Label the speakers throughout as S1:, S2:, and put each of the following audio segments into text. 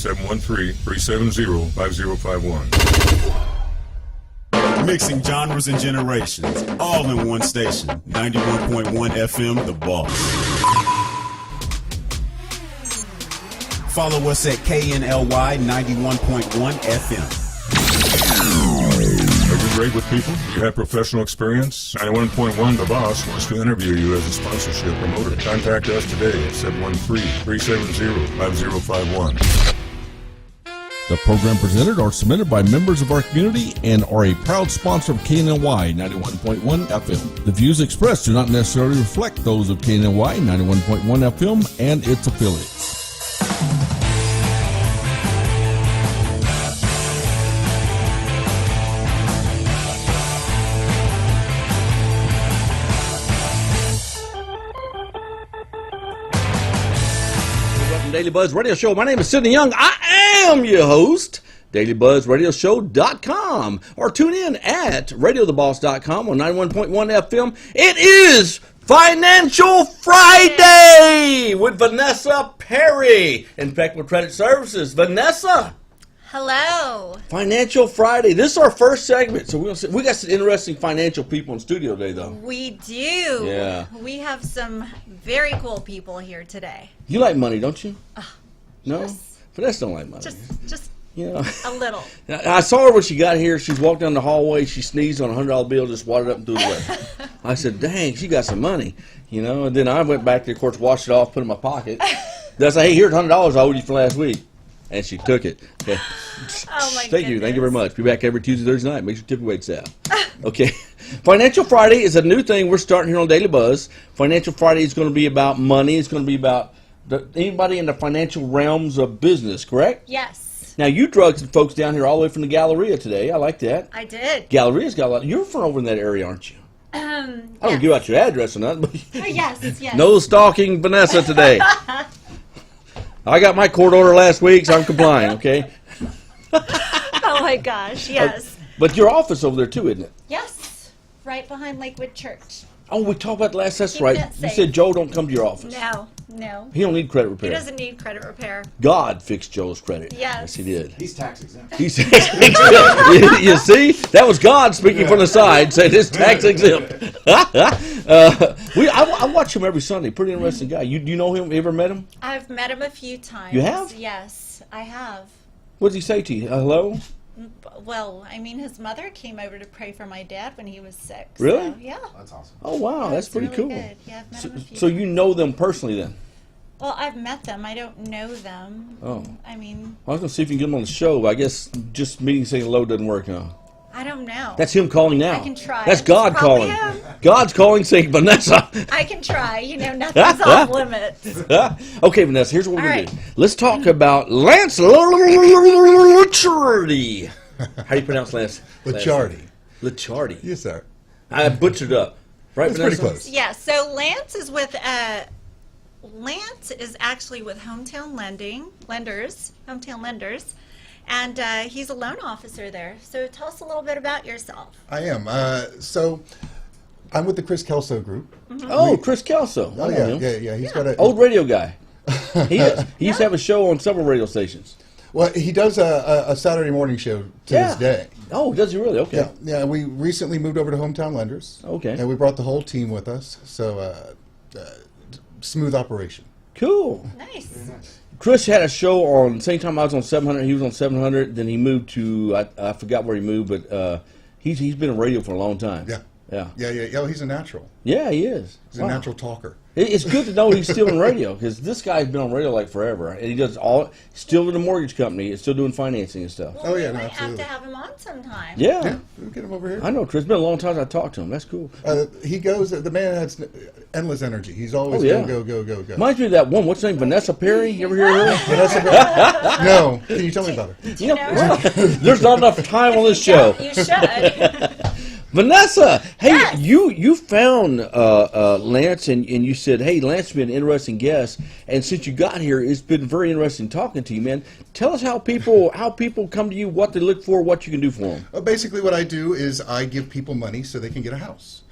S1: 713-370-5051.
S2: Mixing genres and generations, all in one station. 91.1 FM, The Boss. Follow us at KNLY 91.1 FM.
S1: Are you great with people? Do you have professional experience? 91.1 The Boss wants to interview you as a sponsorship promoter. Contact us today at 713-370-5051.
S3: The program presented are submitted by members of our community and are a proud sponsor of KNLY 91.1 FM. The views expressed do not necessarily reflect those of KNLY 91.1 FM and its affiliates.
S4: Daily Buzz Radio Show. My name is Sidney Young. I am your host. DailyBuzzRadioShow.com or tune in at RadioTheBoss.com on 91.1 FM. It is Financial Friday with Vanessa Perry, Impeccable Credit Services. Vanessa.
S5: Hello.
S4: Financial Friday. This is our first segment, so we got some interesting financial people in studio today, though.
S5: We do.
S4: Yeah.
S5: We have some very cool people here today.
S4: You like money, don't you? No?
S5: Just,
S4: Vanessa don't like money.
S5: Just
S4: You know,
S5: a little.
S4: I saw her when she got here. She's walked down the hallway. She sneezed on a $100 bill, just wadded up and threw it away. I said, dang, she got some money. You know, and then I went back there, of course, washed it off, put it in my pocket. Then I said, hey, here's $100 I owed you from last week. And she took it. Okay.
S5: Oh, my
S4: Thank you. Thank you very
S5: goodness.
S4: much. Be back every Tuesday, Thursday night. Make sure tip weights out. Okay. Financial Friday is a new thing we're starting here on Daily Buzz. Financial Friday is going to be about money. It's going to be about anybody in the financial realms of business, correct?
S5: Yes.
S4: Now, you drugged some folks down here all the way from the Galleria today. I like that.
S5: I did.
S4: Galleria's got a lot. You're from over in that area, aren't you? I don't
S5: Yes.
S4: give out your address or nothing. But
S5: Yes.
S4: no stalking Vanessa today. I got my court order last week, so I'm complying, okay?
S5: Oh, my gosh. Yes.
S4: But your office over there, too, isn't it?
S5: Yes. Right behind Lakewood Church.
S4: Oh, we talked about last. That's
S5: Keeping
S4: right.
S5: it
S4: You
S5: safe.
S4: said Joe don't come to your office.
S5: No.
S4: He don't need credit
S5: He
S4: repair.
S5: doesn't need credit repair.
S4: God fixed Joe's credit.
S5: Yes.
S4: He did.
S6: He's tax exempt.
S4: He's you see? That was God speaking from the side, saying it's tax exempt. I watch him every Sunday. Pretty interesting guy. You know him? You ever met him?
S5: I've met him a few times.
S4: You have?
S5: Yes, I have.
S4: What does he say to you? Hello?
S5: Well, I mean, his mother came over to pray for my dad when he was sick.
S4: Really?
S5: So, yeah.
S6: That's awesome.
S4: Oh, wow.
S5: Yeah,
S4: That's
S5: it's
S4: pretty
S5: really
S4: cool.
S5: good. Yeah, I've met him a few
S4: So you
S5: times.
S4: know them personally then?
S5: Well, I've met them. I don't know them.
S4: Oh.
S5: I mean,
S4: I was going to see if you can get him on the show, but I guess just meeting saying hello doesn't work, huh?
S5: I don't know.
S4: That's him calling now.
S5: I can try.
S4: That's
S5: It's
S4: God
S5: probably
S4: calling.
S5: him.
S4: God's calling saying, Vanessa.
S5: I can try. You know, nothing's off limits.
S4: Okay, Vanessa, here's what we're
S5: All
S4: going to
S5: right.
S4: do. Let's talk about Lance Licciardi. How do you pronounce Lance?
S7: Licciardi.
S4: Licciardi.
S7: Yes, sir.
S4: I butchered up. Right,
S7: That's pretty
S4: Vanessa?
S7: close.
S5: Yeah, so Lance is with, Lance is actually with Hometown Lenders, and he's a loan officer there. So tell us a little bit about yourself.
S7: I am. So I'm with the Chris Kelso group.
S4: Oh, Chris Kelso.
S7: Oh,
S4: I know
S7: yeah,
S4: him.
S7: yeah. He's got a
S4: Old radio guy. He used to have a show on several radio stations.
S7: Well, he does a Saturday morning show to this day.
S4: Oh, does he really? Okay.
S7: Yeah. We recently moved over to Hometown Lenders.
S4: Okay.
S7: And we brought the whole team with us. So smooth operation.
S4: Cool.
S5: Nice.
S4: Chris had a show on, same time I was on 700, he was on 700, then he moved to, I forgot where he moved, but he's been in radio for a long time.
S7: Yeah.
S4: Yeah.
S7: Oh, he's a natural.
S4: Yeah, he is.
S7: He's a natural talker.
S4: It's good to know he's still in radio, because this guy's been on radio like forever, and he does still with a mortgage company, still doing financing and stuff.
S5: Well,
S7: Oh, yeah,
S5: we
S7: no,
S5: might
S7: absolutely.
S5: have to have him on sometime.
S4: Yeah.
S7: We'll get him over here.
S4: I know, Chris. It's been a long time since I talked to him. That's cool.
S7: He goes. The man has endless energy. He's always
S4: Oh, yeah.
S7: go.
S4: Reminds me of that one, what's her name, Vanessa Perry? You ever hear of her?
S7: No. Can you tell me about her?
S4: You know, there's not enough time on this show.
S5: You should.
S4: Vanessa, hey,
S5: Yes.
S4: you found Lance and you said, hey, Lance has been an interesting guest, and since you got here, it's been very interesting talking to you, man. Tell us how people come to you, what they look for, what you can do for them.
S7: Basically, what I do is I give people money so they can get a house.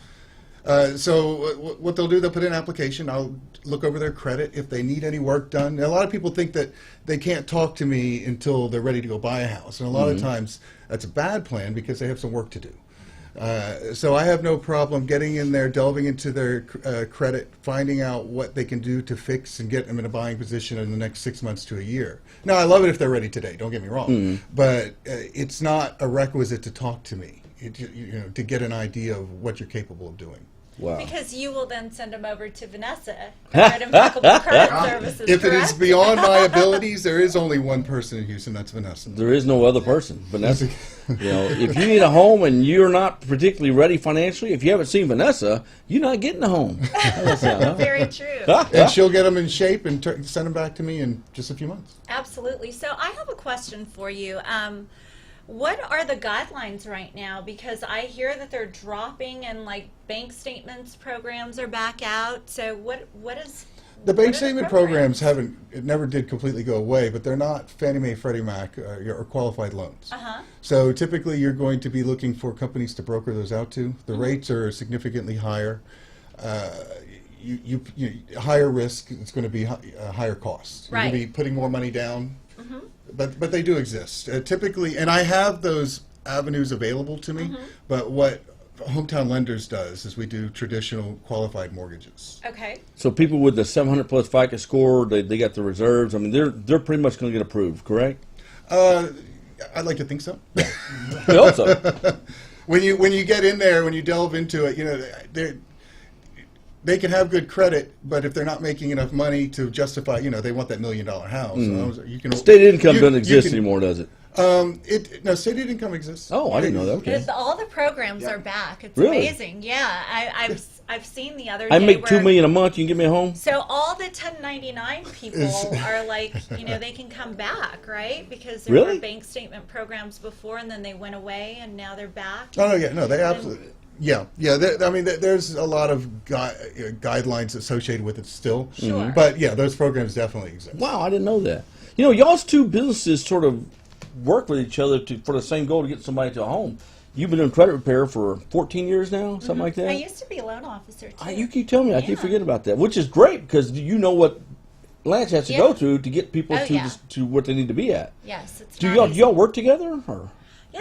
S7: So what they'll do, they'll put in an application. I'll look over their credit if they need any work done. A lot of people think that they can't talk to me until they're ready to go buy a house, and a lot of times that's a bad plan because they have some work to do. So I have no problem getting in there, delving into their credit, finding out what they can do to fix and get them in a buying position in the next 6 months to a year. Now, I love it if they're ready today, don't get me wrong, but it's not a requisite to talk to me, to get an idea of what you're capable of doing.
S4: Wow.
S5: Because you will then send them over to Vanessa at Impeccable Credit Services,
S7: If it is
S5: correct?
S7: beyond my abilities, there is only one person in Houston, that's Vanessa.
S4: There is no other person. Vanessa, if you need a home and you're not particularly ready financially, if you haven't seen Vanessa, you're not getting a home. How does that sound, huh?
S5: Very true.
S7: And she'll get them in shape and send them back to me in just a few months.
S5: Absolutely. So I have a question for you. What are the guidelines right now? Because I hear that they're dropping and like bank statements programs are back out. So what is
S7: The
S5: what
S7: bank
S5: are
S7: statement
S5: programs?
S7: programs it never did completely go away, but they're not Fannie Mae, Freddie Mac, or qualified loans.
S5: Uh-huh.
S7: So typically you're going to be looking for companies to broker those out to. The rates are significantly higher. You higher risk, it's going to be higher costs. You're going
S5: Right.
S7: to be putting more money down. But they do exist. Typically, and I have those avenues available to me, but what Hometown Lenders does is we do traditional qualified mortgages.
S5: Okay.
S4: So people with the 700 plus FICO score, they got the reserves. I mean, they're pretty much going to get approved, correct?
S7: I'd like to think so.
S4: I hope so.
S7: When you get in there, when you delve into it, they can have good credit, but if they're not making enough money to justify, they want that $1 million house. You can,
S4: State income doesn't
S7: you
S4: exist
S7: can-
S4: anymore, does it?
S7: No, state aid income exists.
S4: Oh, I didn't know that. Okay.
S5: Because all the programs are back. It's
S4: Really?
S5: amazing. Yeah, I've seen the other
S4: I
S5: day
S4: make $2
S5: where-
S4: million a month. You can get me a home?
S5: So all the 1099 people are like, they can come back, right? Because there
S4: Really?
S5: were bank statement programs before, and then they went away, and now they're back.
S7: Oh, no, they absolutely. Yeah. There's a lot of guidelines associated with it still.
S5: Sure.
S7: But yeah, those programs definitely exist.
S4: Wow, I didn't know that. Y'all's two businesses sort of work with each other for the same goal to get somebody to a home. You've been doing credit repair for 14 years now, something like that?
S5: I used to be a loan officer too.
S4: You keep telling me. I keep
S5: Yeah.
S4: forgetting about that, which is great because you know what Lance has to
S5: Yeah.
S4: go through to get people
S5: Oh,
S4: to
S5: yeah.
S4: to what they need to be at.
S5: Yes, it's
S4: Do
S5: not
S4: y'all
S5: easy.
S4: work together? Or?
S5: Yeah,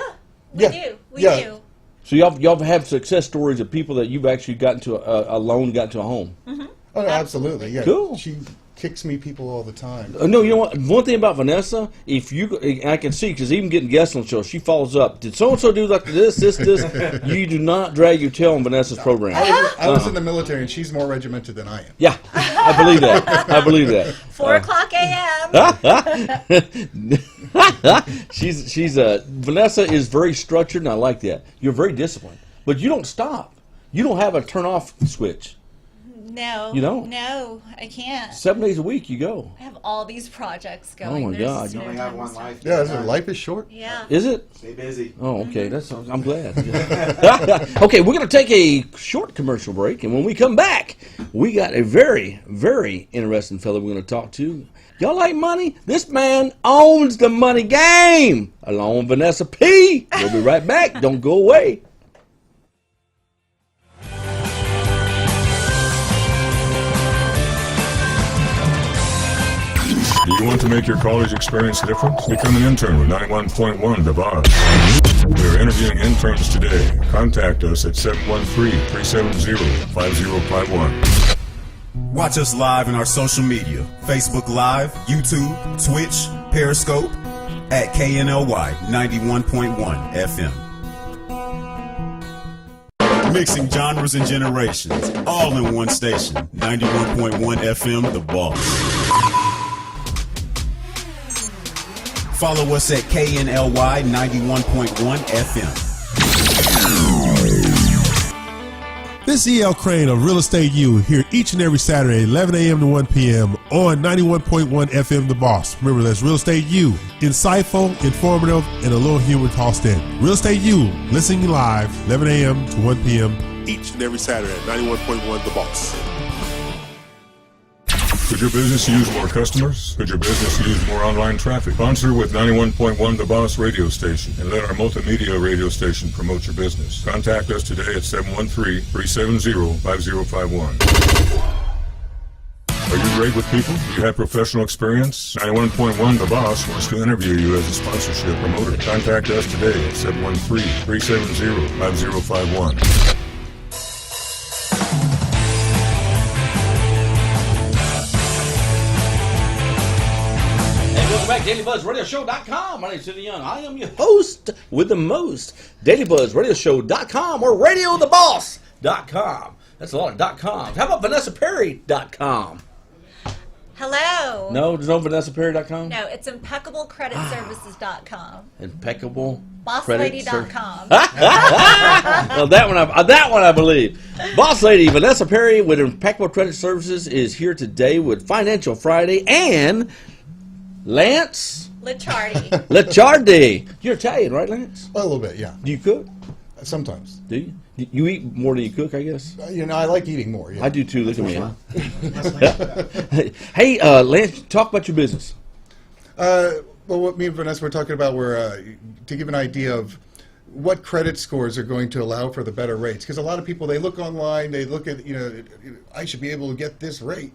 S5: we
S7: Yeah.
S5: do. We
S7: Yeah.
S5: do.
S4: So y'all have success stories of people that you've actually gotten to a loan, got to a home.
S7: Oh, no, absolutely. Yeah.
S4: Cool.
S7: She kicks me people all the time.
S4: No, you know what? One thing about Vanessa, I can see because even getting guests on the show, she follows up. Did so and so do like this? You do not drag your tail on Vanessa's program.
S7: I was in the military, and she's more regimented than I am.
S4: Yeah, I believe that. I believe that.
S5: 4 o'clock a.m.
S4: She's Vanessa is very structured, and I like that. You're very disciplined, but you don't stop. You don't have a turn off switch.
S5: No.
S4: You don't?
S5: No, I can't.
S4: 7 days a week, you go.
S5: I have all these projects going.
S4: Oh, my
S5: There's
S4: God.
S5: just
S4: You
S5: no
S6: only have
S5: time
S6: one
S5: to stop.
S6: life.
S7: Yeah, life is short.
S5: Yeah.
S4: Is it?
S6: Stay busy.
S4: Oh, okay. I'm glad. Okay, we're going to take a short commercial break, and when we come back, we got a very, very interesting fellow we're going to talk to. Y'all like money? This man owns the money game, along with Vanessa P. We'll be right back. Don't go away.
S1: Do you want to make your college experience different? Become an intern with 91.1 The Boss. We are interviewing interns today. Contact us at 713-370-5051.
S2: Watch us live in our social media, Facebook Live, YouTube, Twitch, Periscope, at KNLY 91.1 FM. Mixing genres and generations, all in one station, 91.1 FM, The Boss. Follow us at KNLY 91.1 FM.
S8: This is E.L. Crane of Real Estate U here each and every Saturday, 11 a.m. to 1 p.m. on 91.1 FM The Boss. Remember, that's Real Estate U. Insightful, informative, and a little humor tossed in. Real Estate U, listening live, 11 a.m. to 1 p.m. each and every Saturday at 91.1 The Boss.
S1: Could your business use more customers? Could your business use more online traffic? Sponsor with 91.1 The Boss radio station and let our multimedia radio station promote your business. Contact us today at 713-370-5051. Are you great with people? Do you have professional experience? 91.1 The Boss wants to interview you as a sponsorship promoter. Contact us today at 713-370-5051.
S4: Welcome back, DailyBuzzRadioShow.com. My name is Sidney Young. I am your host with the most. DailyBuzzRadioShow.com or RadioTheBoss.com. That's a lot of .coms. How about VanessaPerry.com?
S5: Hello.
S4: No, there's no VanessaPerry.com?
S5: No, it's ImpeccableCreditServices.com.
S4: Impeccable.
S5: BossLady.com.
S4: Well, that one I believe. Boss Lady Vanessa Perry with Impeccable Credit Services is here today with Financial Friday and Lance Licciardi. You're Italian, right, Lance?
S7: A little bit, yeah.
S4: Do you cook?
S7: Sometimes.
S4: Do you? You eat more than you cook, I guess?
S7: I like eating more. Yeah.
S4: I do too. Look at me. Hey, Lance, talk about your business.
S7: Well, what me and Vanessa were talking about were to give an idea of what credit scores are going to allow for the better rates. Because a lot of people, they look online, they look at, I should be able to get this rate.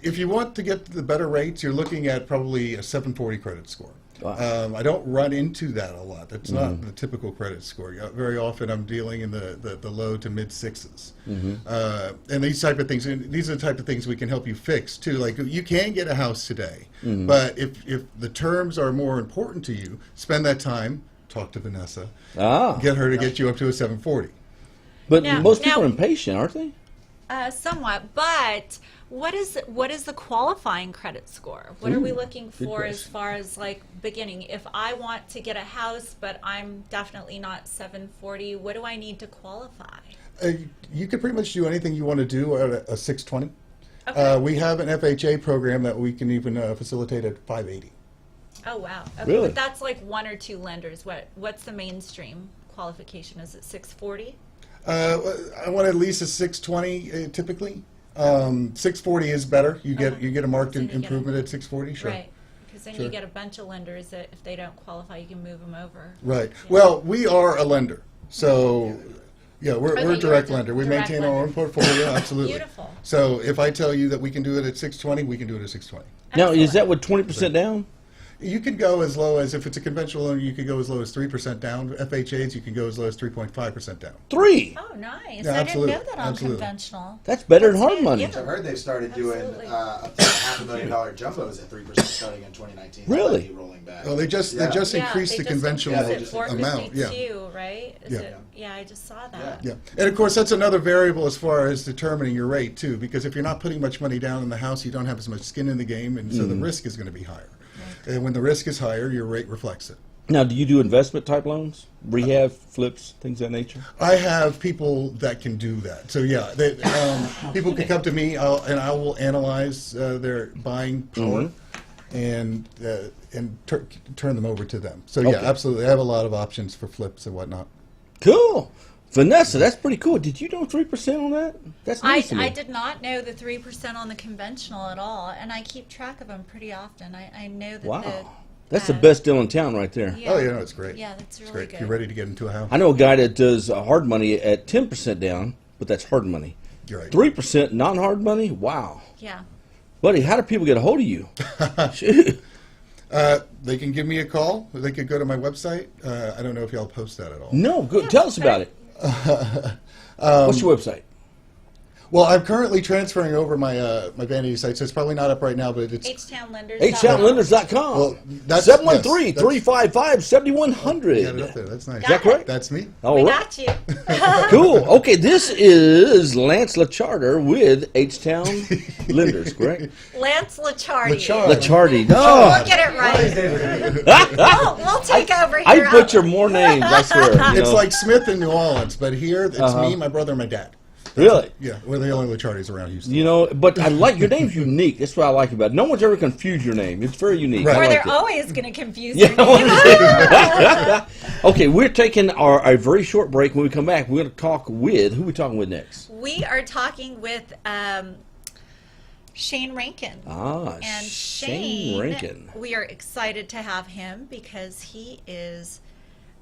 S7: If you want to get the better rates, you're looking at probably a 740 credit score.
S4: Wow.
S7: I don't run into that a lot. That's not the typical credit score. Very often I'm dealing in the low to mid sixes. And these type of things, and these are the type of things we can help you fix too. Like you can get a house today, but if the terms are more important to you, spend that time, talk to Vanessa, get her to get you up to a 740.
S4: But most people are impatient, aren't they?
S5: Somewhat, but what is the qualifying credit score? What are we looking for as far as like beginning? If I want to get a house, but I'm definitely not 740, what do I need to qualify?
S7: You could pretty much do anything you want to do at a 620.
S5: Okay.
S7: We have an FHA program that we can even facilitate at 580.
S5: Oh wow. Okay,
S4: Really?
S5: but that's like one or two lenders. What's the mainstream qualification? Is it 640?
S7: I want at least a 620 typically. 640 is better. You get a marked
S5: So you get
S7: improvement at 640. Sure.
S5: Right. Because then you get a bunch of lenders that if they don't qualify, you can move them over.
S7: Right.
S5: Yeah.
S7: Well, we are a lender, so yeah, we're
S5: Okay,
S7: a
S5: you're
S7: direct
S5: a
S7: lender. We
S5: direct
S7: maintain our own
S5: lender.
S7: portfolio. Absolutely.
S5: Beautiful.
S7: So if I tell you that we can do it at 620, we can do it at 620.
S4: Now, is that
S5: Excellent.
S4: with 20% down?
S7: You can go as low as, if it's a conventional loan, you could go as low as 3% down. FHAs, you can go as low as 3.5% down.
S4: 3.
S5: Oh, nice.
S7: Yeah,
S5: I
S7: absolutely.
S5: didn't know that on
S7: Absolutely.
S5: conventional.
S4: That's better than
S5: That's
S4: hard
S5: new.
S4: money.
S5: Yeah.
S6: I've heard they've started doing
S5: Absolutely.
S6: up to $500,000 jumbos at 3% starting in 2019. That
S4: Really?
S6: might be rolling back.
S7: Well, they just
S6: Yeah.
S7: increased
S5: they
S7: the
S5: just
S7: conventional
S5: increased it,
S7: amount. Yeah.
S5: 452, right? Is
S7: Yeah.
S5: it? Yeah, I just saw that.
S7: Yeah, and of course that's another variable as far as determining your rate too, because if you're not putting much money down in the house, you don't have as much skin in the game, and so the risk is going to be higher. And when the risk is higher, your rate reflects it.
S4: Now, do you do investment type loans? Rehab, flips, things of that nature?
S7: I have people that can do that. So yeah, people can come to me, and I will analyze their buying power and turn them over to them. So yeah,
S4: Okay.
S7: absolutely, I have a lot of options for flips and whatnot.
S4: Cool. Vanessa, that's pretty cool. Did you know 3% on that? That's nice to me.
S5: I did not know the 3% on the conventional at all, and I keep track of them pretty often. I know that.
S4: Wow. That's the best deal in town right there.
S5: Yeah.
S7: Oh, yeah, no, it's great.
S5: Yeah, that's
S7: It's
S5: really
S7: great.
S5: good.
S7: If you're ready to get into a house.
S4: I know a guy that does hard money at 10% down, but that's hard money.
S7: You're right.
S4: 3% non-hard money? Wow.
S5: Yeah.
S4: Buddy, how do people get a hold of you? Shoot.
S7: They can give me a call. They could go to my website. I don't know if y'all post that at all.
S4: No, good. Tell us about it. What's your website?
S7: Well, I'm currently transferring over my my vanity site, so it's probably not up right now, but it's
S5: HTownLenders.
S4: HTownLenders.com.
S7: Well, that's-
S4: 713-355-7100.
S7: got it up there. That's nice.
S4: Is that correct?
S7: That's me.
S4: All
S5: We
S4: right.
S5: got you.
S4: Cool. Okay, this is Lance Licciardi with H-Town Lenders, correct?
S5: Lance Licciardi.
S7: Licciardi.
S4: Licciardi. No.
S5: We'll get it right. we'll take over
S4: I
S5: here.
S4: butcher more names, I swear. you
S7: It's
S4: know.
S7: like Smith in New Orleans, but here it's me, my brother, and my dad.
S4: Really?
S7: Yeah, we're the only Licciardis around Houston.
S4: You know, but I like your name's unique. That's what I like about it. No one's ever confused your name. It's very unique.
S7: Right.
S4: I
S5: Or
S4: like
S5: they're
S4: it.
S5: always going to confuse
S4: Yeah,
S5: your name.
S4: Okay, we're taking a very short break. When we come back, we're going to talk with, who are we talking with next?
S5: We are talking with Shane Rankin. And
S4: Shane Rankin.
S5: we are excited to have him because he is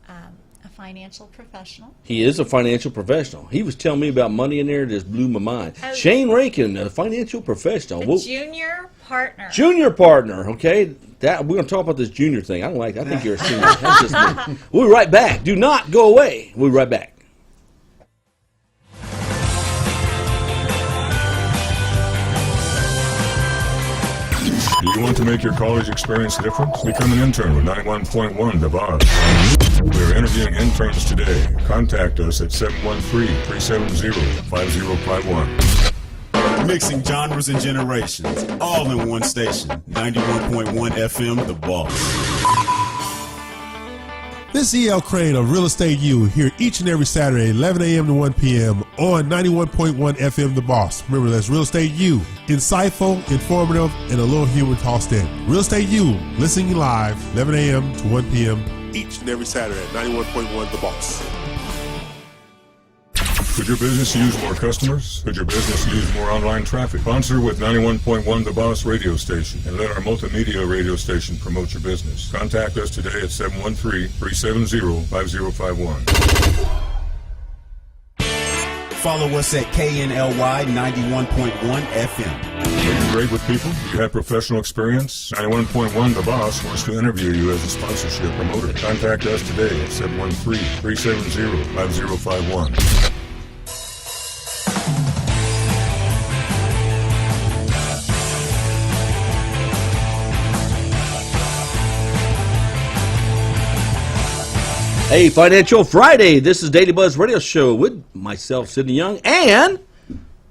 S5: a financial professional.
S4: He is a financial professional. He was telling me about money in there, it just blew my mind. Shane Rankin, a financial professional.
S5: The junior partner.
S4: Junior partner, okay? We're going to talk about this junior thing. I don't like that. I think you're a senior. That's just me. We'll be right back. Do not go away. We'll be right back.
S1: Do you want to make your college experience different? Become an intern with 91.1 The Boss. We're interviewing interns today. Contact us at 713-370-5051.
S2: Mixing genres and generations, all in one station. 91.1 FM, The Boss.
S8: This is E.L. Crane of Real Estate U here each and every Saturday, 11 a.m. to 1 p.m. on 91.1 FM The Boss. Remember, that's Real Estate U. Insightful, informative, and a little humor tossed in. Real Estate U, listening live, 11 a.m. to 1 p.m. each and every Saturday at 91.1 The Boss.
S1: Could your business use more customers? Could your business use more online traffic? Sponsor with 91.1 The Boss radio station and let our multimedia radio station promote your business. Contact us today at 713-370-5051.
S2: Follow us at KNLY 91.1 FM.
S1: Are you great with people? Do you have professional experience? 91.1 The Boss wants to interview you as a sponsorship promoter. Contact us today at 713-370-5051.
S4: Hey, Financial Friday. This is Daily Buzz Radio Show with myself, Sidney Young, and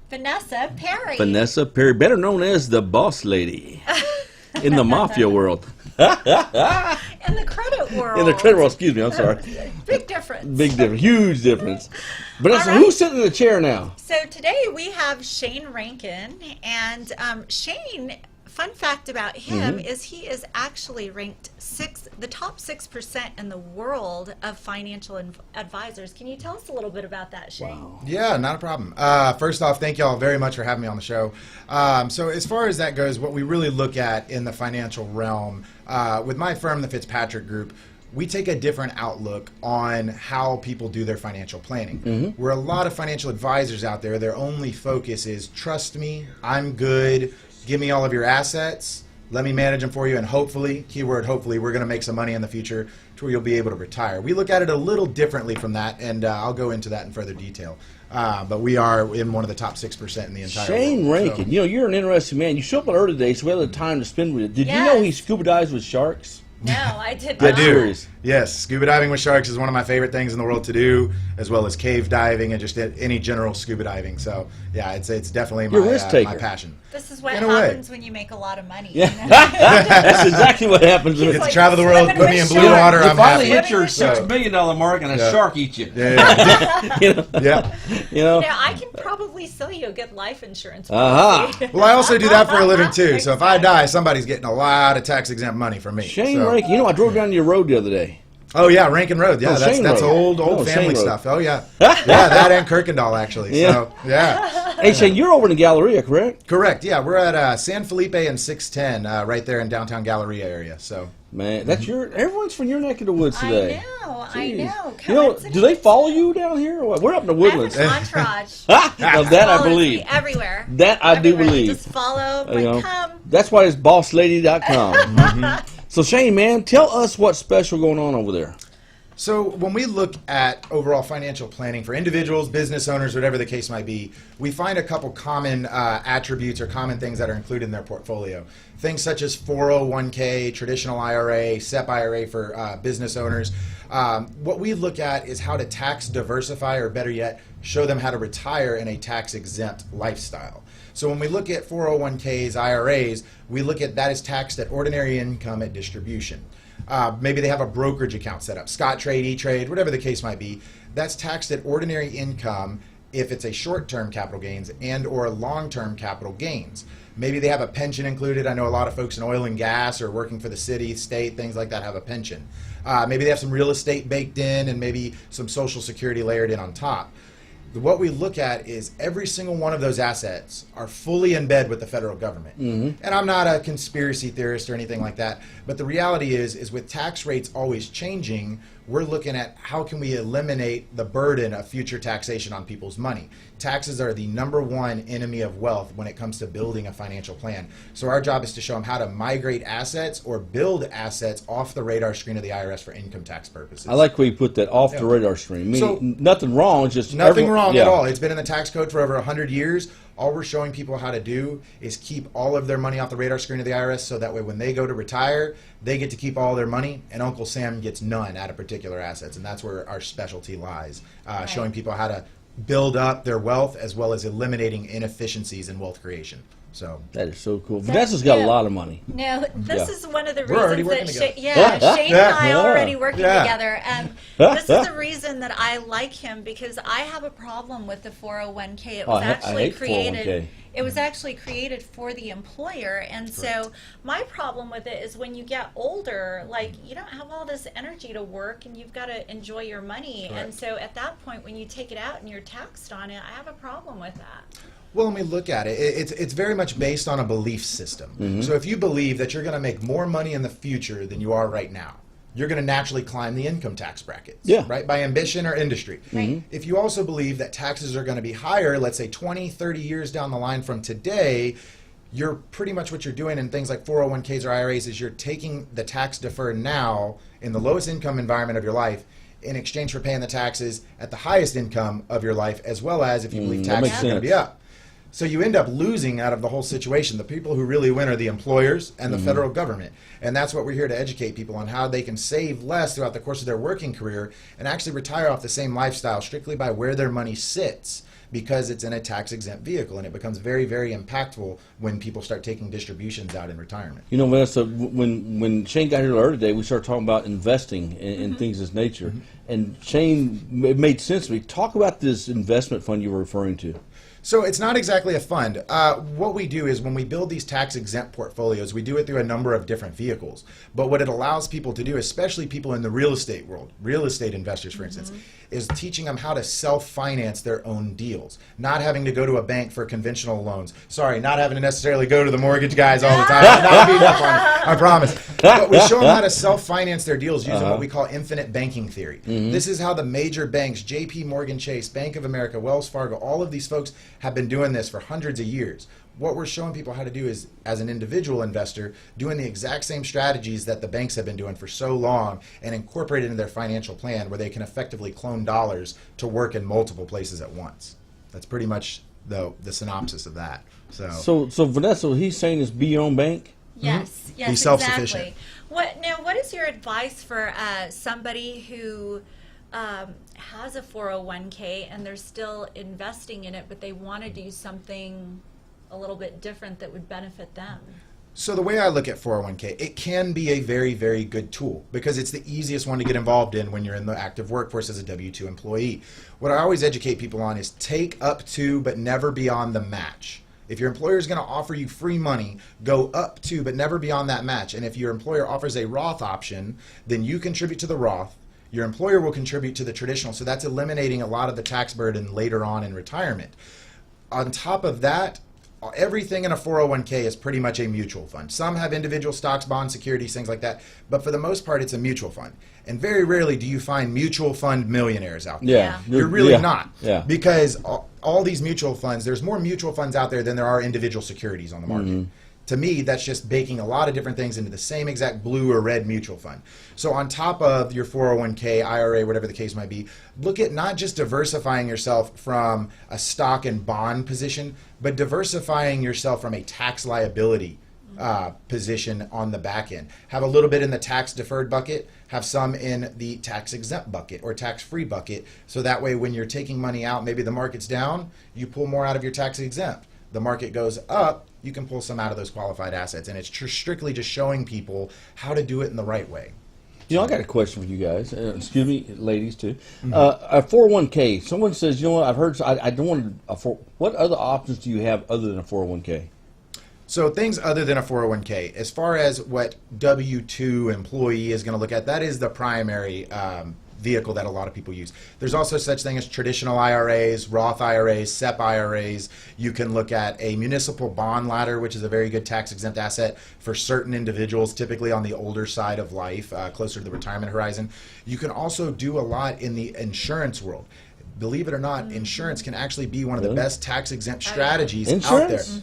S5: Vanessa Perry.
S4: Vanessa Perry, better known as the Boss Lady in the mafia world.
S5: In the credit world.
S4: In the credit world, excuse me, I'm sorry.
S5: Big difference.
S4: Big difference, huge difference. Vanessa,
S5: All right.
S4: who's sitting in the chair now?
S5: So today we have Shane Rankin, and Shane, fun fact about him is he is actually ranked the top 6% in the world of financial advisors. Can you tell us a little bit about that, Shane?
S4: Wow.
S6: Yeah, not a problem. First off, thank y'all very much for having me on the show. So as far as that goes, what we really look at in the financial realm, with my firm, the Fitzpatrick Group, we take a different outlook on how people do their financial planning. Where a lot of financial advisors out there, their only focus is, trust me, I'm good, give me all of your assets, let me manage them for you, and hopefully, keyword hopefully, we're going to make some money in the future to where you'll be able to retire. We look at it a little differently from that, and I'll go into that in further detail. But we are in one of the top 6% in the entire
S4: Shane
S6: world.
S4: Rankin, you know, you're an interesting man. You showed up early today, so we had the time to spend with you. Did you
S5: Yes.
S4: know he scuba dives with sharks?
S5: No, I did
S6: I
S5: not.
S6: do.
S4: Serious.
S6: Yes, scuba diving with sharks is one of my favorite things in the world to do, as well as cave diving and just any general scuba diving. So, yeah, it's definitely
S4: You're a
S6: my
S4: risk taker.
S6: my passion.
S5: This is what
S6: In a way.
S5: happens when you make a lot of money.
S4: Yeah.
S5: You know?
S4: That's exactly what happens.
S6: Get
S4: When
S6: to
S5: like
S6: travel the world,
S5: swimming
S6: put me in
S5: with
S6: blue
S5: sharks.
S6: water,
S4: you
S6: I'm
S4: finally
S6: happy.
S4: hit your
S5: So-
S4: $6 million mark and a
S6: Yeah.
S4: shark eats you.
S6: Yeah,
S4: You know?
S6: yeah.
S4: You know?
S5: Now, I can probably sell you a good life insurance
S4: Aha.
S5: policy.
S6: Well, I also do that for a living too. So if I die, somebody's getting a lot of tax exempt money from me.
S4: Shane
S6: So-
S4: Rankin, you know, I drove down your road the other day.
S6: Oh yeah, Rankin Road. Yeah,
S4: Oh,
S6: that's
S4: Shane
S6: that's
S4: Road.
S6: old
S4: No,
S6: family
S4: Shane Road.
S6: stuff. Oh yeah, yeah, that and Kirkendall actually.
S4: Yeah.
S6: So yeah.
S4: Hey, Shane, you're over in the Galleria, correct?
S6: Correct. Yeah, we're at San Felipe and 610, right there in downtown Galleria area. So
S4: Man, that's everyone's from your neck of the woods today.
S5: I know.
S4: You know, do they follow you down here? Or what? We're up in the
S5: I
S4: woodlands.
S5: have an entourage.
S4: Now that I
S5: Follows me
S4: believe.
S5: everywhere.
S4: That I do
S5: Everywhere.
S4: believe.
S5: Just follow.
S4: You
S5: Like,
S4: know,
S5: come.
S4: that's why it's bosslady.com. So Shane, man, tell us what's special going on over there.
S6: So when we look at overall financial planning for individuals, business owners, whatever the case might be, we find a couple common attributes or common things that are included in their portfolio. Things such as 401k, traditional IRA, SEP IRA for business owners. What we look at is how to tax diversify, or better yet, show them how to retire in a tax-exempt lifestyle. So when we look at 401ks, IRAs, we look at that as taxed at ordinary income at distribution. Maybe they have a brokerage account set up, Scottrade, E-Trade, whatever the case might be. That's taxed at ordinary income if it's a short-term capital gains and or long-term capital gains. Maybe they have a pension included. I know a lot of folks in oil and gas or working for the city, state, things like that have a pension. Maybe they have some real estate baked in and maybe some Social Security layered in on top. What we look at is every single one of those assets are fully in bed with the federal government. And I'm not a conspiracy theorist or anything like that, but the reality is with tax rates always changing, we're looking at how can we eliminate the burden of future taxation on people's money. Taxes are the #1 enemy of wealth when it comes to building a financial plan. So our job is to show them how to migrate assets or build assets off the radar screen of the IRS for income tax purposes.
S4: I like where you put that, off the radar screen. I mean,
S6: So-
S4: nothing wrong, just
S6: Nothing wrong
S4: yeah.
S6: at all. It's been in the tax code for over 100 years. All we're showing people how to do is keep all of their money off the radar screen of the IRS, so that way when they go to retire, they get to keep all their money, and Uncle Sam gets none out of particular assets. And that's where our specialty lies, showing people how to build up their wealth as well as eliminating inefficiencies in wealth creation. So
S4: That is so cool. Vanessa's got a lot of money.
S5: No, this
S4: Yeah.
S5: is one of the
S6: We're already
S5: reasons that
S6: working
S5: Shane and I
S4: Yeah.
S5: are already working
S6: Yeah.
S5: together. This is the reason that I like him, because I have a problem with the 401k. It was
S4: I
S5: actually
S4: hate 401k.
S5: created. It was actually created for the employer, and so my problem with it is when you get older, like you don't have all this energy to work, and you've got to enjoy your money. And so at that point, when you take it out and you're taxed on it, I have a problem with that.
S6: Well, when we look at it, it's very much based on a belief system. So if you believe that you're going to make more money in the future than you are right now, you're going to naturally climb the income tax brackets,
S4: Yeah.
S6: right, by ambition or industry.
S5: Right.
S6: If you also believe that taxes are going to be higher, let's say 20, 30 years down the line from today, you're pretty much what you're doing in things like 401ks or IRAs is you're taking the tax deferred now in the lowest income environment of your life in exchange for paying the taxes at the highest income of your life, as well as if you believe
S4: that
S6: taxes
S4: makes
S6: are going to
S4: sense.
S6: be up. So you end up losing out of the whole situation. The people who really win are the employers and the federal government. And that's what we're here to educate people on, how they can save less throughout the course of their working career and actually retire off the same lifestyle strictly by where their money sits, because it's in a tax-exempt vehicle. And it becomes very, very impactful when people start taking distributions out in retirement.
S4: You know, Vanessa, when Shane got here the other day, we started talking about investing in things of this nature. And Shane, it made sense to me. Talk about this investment fund you were referring to.
S6: So it's not exactly a fund. What we do is when we build these tax-exempt portfolios, we do it through a number of different vehicles. But what it allows people to do, especially people in the real estate world, real estate investors, for instance, is teaching them how to self-finance their own deals, not having to go to a bank for conventional loans. Sorry, not having to necessarily go to the mortgage guys all the time. Not being up on it, I promise. But we show them how to self-finance their deals using what we call infinite banking theory. This is how the major banks, J.P. Morgan Chase, Bank of America, Wells Fargo, all of these folks have been doing this for hundreds of years. What we're showing people how to do is, as an individual investor, doing the exact same strategies that the banks have been doing for so long and incorporate it into their financial plan where they can effectively clone dollars to work in multiple places at once. That's pretty much the synopsis of that.
S4: So Vanessa, what he's saying is be your own bank?
S5: Yes, yes,
S6: Be self-sufficient.
S5: exactly. What is your advice for somebody who has a 401k and they're still investing in it, but they want to do something a little bit different that would benefit them?
S6: So the way I look at 401k, it can be a very, very good tool because it's the easiest one to get involved in when you're in the active workforce as a W-2 employee. What I always educate people on is take up to but never beyond the match. If your employer is going to offer you free money, go up to but never beyond that match. And if your employer offers a Roth option, then you contribute to the Roth. Your employer will contribute to the traditional. So that's eliminating a lot of the tax burden later on in retirement. On top of that, everything in a 401k is pretty much a mutual fund. Some have individual stocks, bonds, securities, things like that. But for the most part, it's a mutual fund. And very rarely do you find mutual fund millionaires out there.
S4: Yeah.
S6: You're really not.
S4: Yeah.
S6: Because all these mutual funds, there's more mutual funds out there than there are individual securities on the market. To me, that's just baking a lot of different things into the same exact blue or red mutual fund. So on top of your 401k, IRA, whatever the case might be, look at not just diversifying yourself from a stock and bond position, but diversifying yourself from a tax liability position on the back end. Have a little bit in the tax deferred bucket, have some in the tax exempt bucket or tax free bucket. So that way when you're taking money out, maybe the market's down, you pull more out of your tax exempt. The market goes up, you can pull some out of those qualified assets. And it's strictly just showing people how to do it in the right way.
S4: You know, I got a question for you guys. Excuse me, ladies too. A 401k. Someone says, you know what? I've heard. I don't want. What other options do you have other than a 401k?
S6: So things other than a 401k, as far as what W-2 employee is going to look at, that is the primary vehicle that a lot of people use. There's also such thing as traditional IRAs, Roth IRAs, SEP IRAs. You can look at a municipal bond ladder, which is a very good tax-exempt asset for certain individuals, typically on the older side of life, closer to the retirement horizon. You can also do a lot in the insurance world. Believe it or not, insurance can actually be one of the best tax-exempt strategies out there.
S4: Insurance?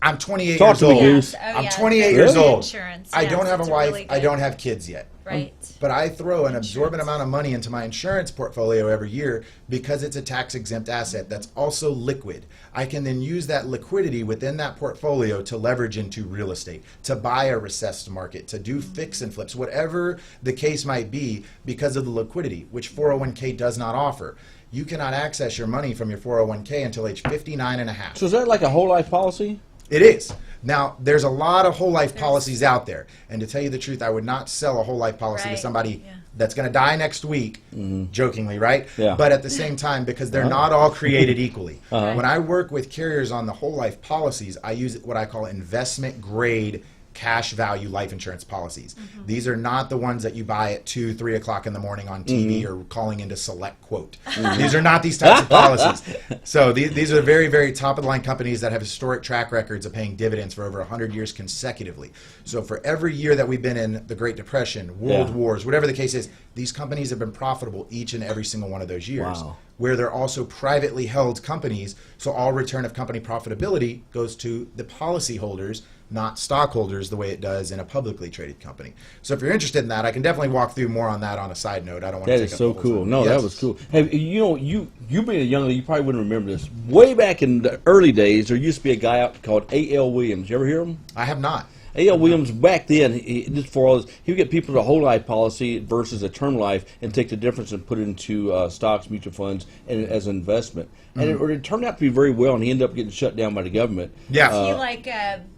S6: I'm 28
S4: Talk
S6: years
S4: to me,
S6: old.
S4: Goose.
S6: I'm 28 years
S4: Really?
S6: old.
S5: Insurance,
S6: I
S5: yes,
S6: don't have a
S5: it's
S6: wife.
S5: really
S6: I
S5: good.
S6: don't have kids yet.
S5: Right.
S6: But I throw an absorbent amount of money into my insurance portfolio every year because it's a tax-exempt asset that's also liquid. I can then use that liquidity within that portfolio to leverage into real estate, to buy a recessed market, to do fix and flips, whatever the case might be, because of the liquidity, which 401k does not offer. You cannot access your money from your 401k until age 59 and a half.
S4: So is that like a whole life policy?
S6: It is. Now, there's a lot of whole life policies out there. And to tell you the truth, I would not sell a whole life policy to
S5: Right.
S6: somebody
S5: Yeah.
S6: that's going to die next week, jokingly, right?
S4: Yeah.
S6: But at the same time, because they're not all created equally. When I work with carriers on the whole life policies, I use what I call investment grade cash value life insurance policies. These are not the ones that you buy at 2, 3 o'clock in the morning on TV or calling into Select Quote. These are not these types of policies. So these are very, very top of the line companies that have historic track records of paying dividends for over 100 years consecutively. So for every year that we've been in the Great Depression, World Wars, whatever the case is, these companies have been profitable each and every single one of those years.
S4: Wow.
S6: Where they're also privately held companies, so all return of company profitability goes to the policyholders, not stockholders, the way it does in a publicly traded company. So if you're interested in that, I can definitely walk through more on that on a side note. I don't want to
S4: That
S6: take
S4: is
S6: up
S4: so
S6: the whole
S4: cool.
S6: time.
S4: No,
S6: Yes.
S4: that was cool. Hey, you know, you being a young lady, you probably wouldn't remember this. Way back in the early days, there used to be a guy out called A.L. Williams. You ever hear him?
S6: I have not.
S4: A.L. Williams, back then, just for all this, he would get people to a whole life policy versus a term life and take the difference and put it into stocks, mutual funds, and as an investment. And it turned out to be very well, and he ended up getting shut down by the government.
S6: Yeah.
S5: You like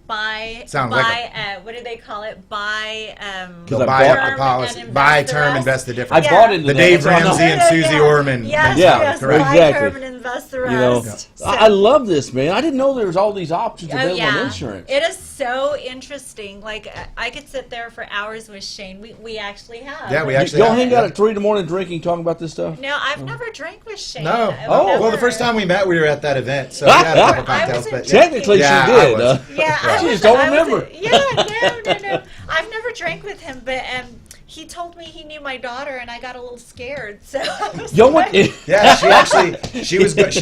S5: buy,
S6: Sounds
S5: buy
S6: like
S5: what do they call it? Buy,
S6: They'll
S4: I
S6: buy
S4: bought-
S6: up the
S5: term
S6: policy,
S5: and
S6: buy
S5: invest the
S6: term,
S5: rest.
S6: invest the
S4: I
S6: difference.
S4: bought into
S6: The
S4: that.
S6: Dave
S4: That's all I know.
S6: Ramsey and Susie Orman.
S5: Yes,
S4: Yeah,
S5: yes,
S6: correct.
S5: buy
S4: Exactly.
S5: term and invest the
S4: You know,
S5: rest. So-
S4: I love this, man. I didn't know there was all these options
S5: Oh,
S4: available in
S5: yeah.
S4: insurance.
S5: It is so interesting. Like, I could sit there for hours with Shane. We actually have.
S6: Yeah, we
S4: You-
S6: actually
S4: Y'all
S6: have-
S4: hang out
S6: yeah.
S4: at 3 in the morning drinking, talking about this stuff?
S5: No, I've never drank with Shane.
S6: No.
S5: I've
S6: Well, the
S5: never-
S6: first time we met, we were at that event, so we had a couple
S5: I
S6: cocktails.
S5: was
S6: But
S5: in-
S4: Technically,
S6: Yeah,
S4: she
S6: I
S4: did.
S6: was.
S5: Yeah, I
S4: She
S5: was-
S4: just don't
S5: I was-
S4: remember.
S5: no. I've never drank with him, but he told me he knew my daughter, and I got a little scared. So I was
S4: Yo,
S5: like,
S4: what?
S6: Yeah, she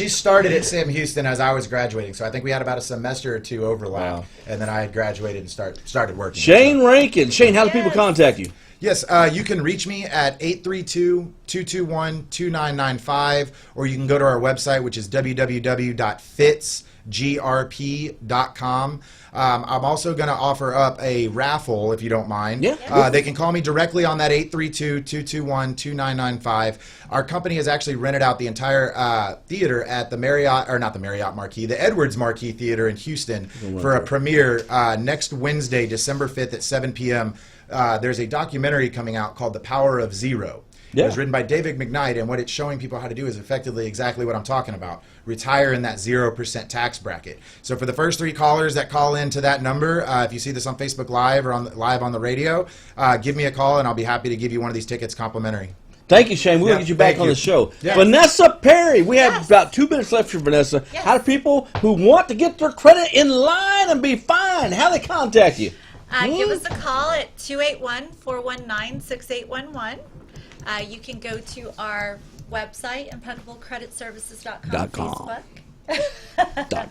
S6: started at Sam Houston as I was graduating, so I think we had about a semester or two overlap,
S4: Wow.
S6: and then I had graduated and started working.
S4: Shane Rankin. Shane, how do people
S5: Yes.
S4: contact you?
S6: Yes, you can reach me at 832-221-2995, or you can go to our website, which is www.fitsgrp.com. I'm also going to offer up a raffle, if you don't mind.
S4: Yeah.
S6: They can call me directly on that 832-221-2995. Our company has actually rented out the entire theater at the the Edwards Marquis Theater in Houston for a premiere next Wednesday, December 5th at 7 p.m. There's a documentary coming out called The Power of Zero.
S4: Yeah.
S6: It was written by David McKnight, and what it's showing people how to do is effectively exactly what I'm talking about. Retire in that 0% tax bracket. So for the first 3 callers that call into that number, if you see this on Facebook Live or live on the radio, give me a call, and I'll be happy to give you one of these tickets complimentary.
S4: Thank you, Shane. We'll
S6: Yeah,
S4: get you back
S6: thank
S4: on
S6: you.
S4: the show.
S6: Yeah.
S4: Vanessa Perry. We have
S5: Yes.
S4: about 2 minutes left for Vanessa.
S5: Yes.
S4: How do people who want to get their credit in line and be fine, how do they contact you?
S5: Give us a call at 281-419-6811. You can go to our website, impeccablecreditservices.com.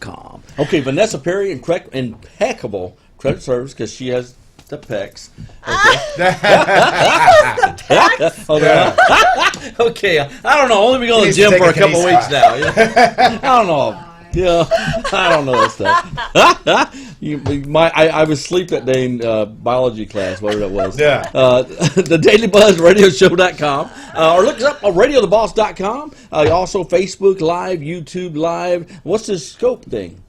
S4: .com. Okay, Vanessa Perry, impeccable credit service because she has the pecs. Okay, I don't know. Only been going to the
S6: Needs to
S4: gym
S6: take
S4: for
S6: a
S4: a couple
S6: Kenny
S4: weeks
S6: spot.
S4: now. I don't know. Yeah, I don't know that stuff. I was asleep that day in biology class, whatever that was.
S6: Yeah.
S4: The Daily Buzz Radioshow.com, or look us up on RadioTheBoss.com. Also Facebook Live, YouTube Live. What's this scope thing?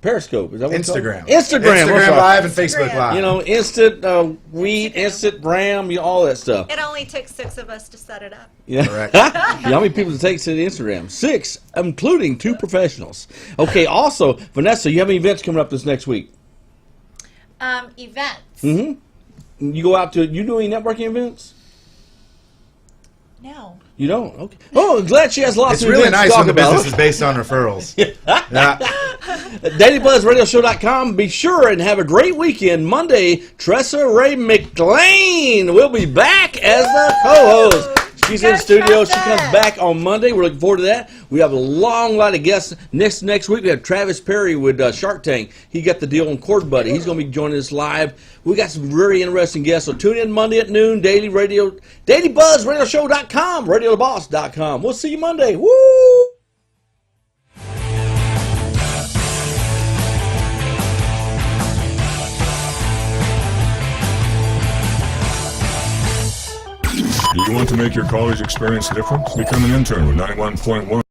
S4: Periscope, is that what it's called?
S6: Instagram.
S4: Instagram, that's right.
S6: Live and Facebook
S5: Instagram.
S6: Live.
S4: You know, instant wheat, instant ram, all that stuff.
S5: It only took 6 of us to set it up.
S4: Yeah.
S6: Correct.
S4: How many people does it take to Instagram? 6, including 2 professionals. Okay, also, Vanessa, you have any events coming up this next week?
S5: Events.
S4: You go out to, you do any networking events?
S5: No.
S4: You don't? Okay. Oh, glad she has lots
S6: It's
S4: of
S6: really
S4: events to
S6: nice
S4: talk
S6: when the
S4: about.
S6: business is based on referrals. Yeah.
S4: DailyBuzzRadioshow.com. Be sure and have a great weekend. Monday, Tressa Ray McLean will be back as the co-host. She's in
S5: Go
S4: studio. She
S5: Tressa.
S4: comes back on Monday. We're looking forward to that. We have a long line of guests. Next week, we have Travis Perry with Shark Tank. He got the deal on Cord Buddy. He's going to be joining us live. We got some very interesting guests. So tune in Monday at noon. DailyBuzzRadioshow.com, RadioTheBoss.com. We'll see you Monday. Woo!
S1: Do you want to make your college experience different? Become an intern with 91.1.